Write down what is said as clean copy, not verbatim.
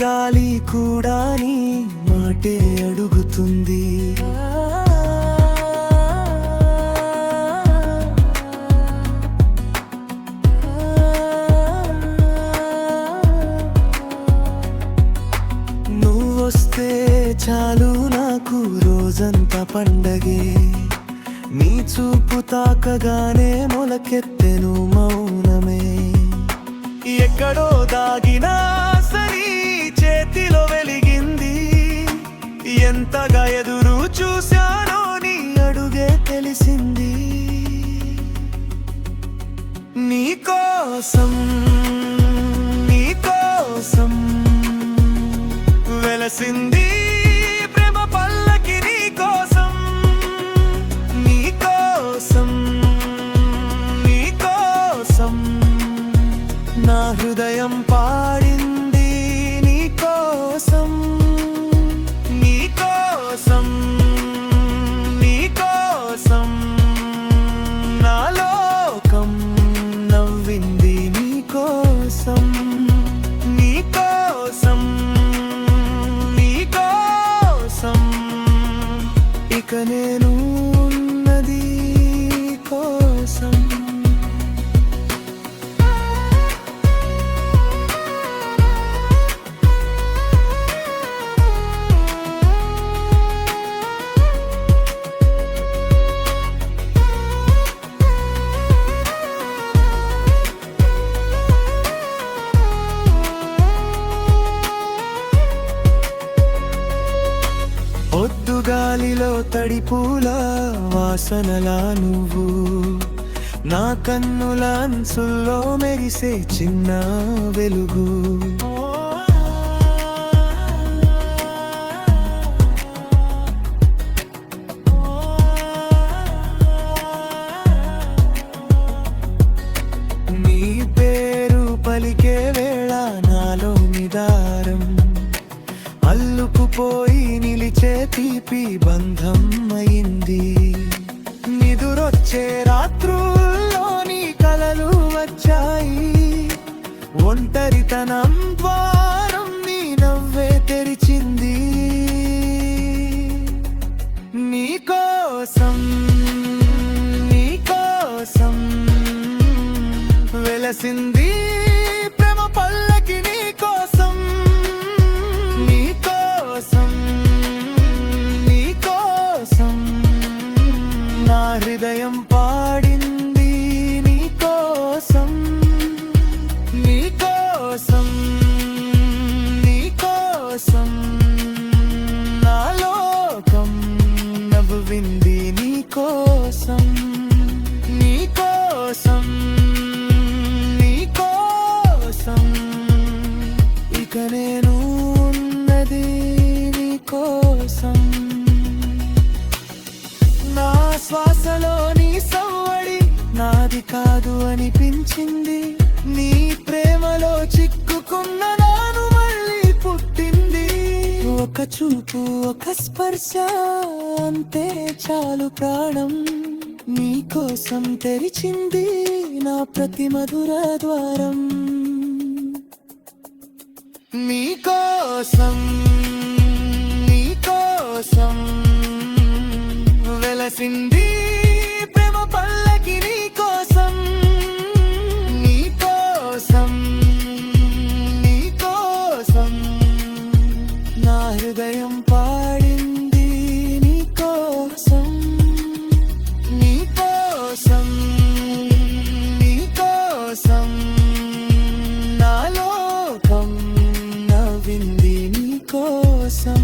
గాలి కూడా నీ మాటే అడుగుతుంది. నువ్వొస్తే చాలు నాకు రోజంతా పండగే. నీ చూపు తాకగానే మొలకెత్తెను మౌనమే. ఎక్కడో దాగినా సరి చేతిలో వెలిగింది. ఎంతగా ఎదురు చూశానో నీ అడుగే తెలిసింది. నీకోసం నీకోసం వెలసింది ప్రేమ పల్లకి. నీకోసం నీకోసం నీకోసం నా హృదయం పాడింది. నీకోసం నీకోసం నీకోసం నా లోకం నవ్వింది. నీకోసం నీకోసం నీకోసం ఇక నేను ఉన్నది కోసం. గాలిలో తడిపూల వాసనలా నువ్వు నా కన్నుల అంచుల్లో మెరిసే చిన్న వెలుగు. నీ పేరు పలికే వేళ నాలో నిదారం అల్లుకుపోయి నిలిచే తీపి బంధం అయింది. నిదురొచ్చే రాత్రుల్లో నీ కలలు వచ్చాయి. ఒంటరితనం ద్వారం నీ నవ్వే తెరిచింది. నీకోసం నీకోసం వెలసింది ప్రేమ పల్లకి. నీకోసం నీకోసం నీకోసం నా హృదయం పాడింది. నీకోసం నీకోసం నీకోసం నా లోకం నవ్వింది. నీకోసం నీకోసం నీకోసం ఇక నేను ఉన్నది నీకోసం. నా శ్వాసలో నీ సవ్వడి నాది కాదు అనిపించింది. నీ ప్రేమలో చిక్కుకున్న నాను మళ్ళీ పుట్టింది. ఒక చూపు ఒక స్పర్శ అంతే చాలు ప్రాణం. నీకోసం తెరిచింది నా ప్రతి మధుర ద్వారం. నీకోసం నీకోసం వెలసింది ప్రేమ పల్లకి. నీకోసం నీకోసం నీకోసం నా హృదయం పాడింది. నీకోసం నీకోసం నీకోసం నా లోకం నవ్వింది. నీకోసం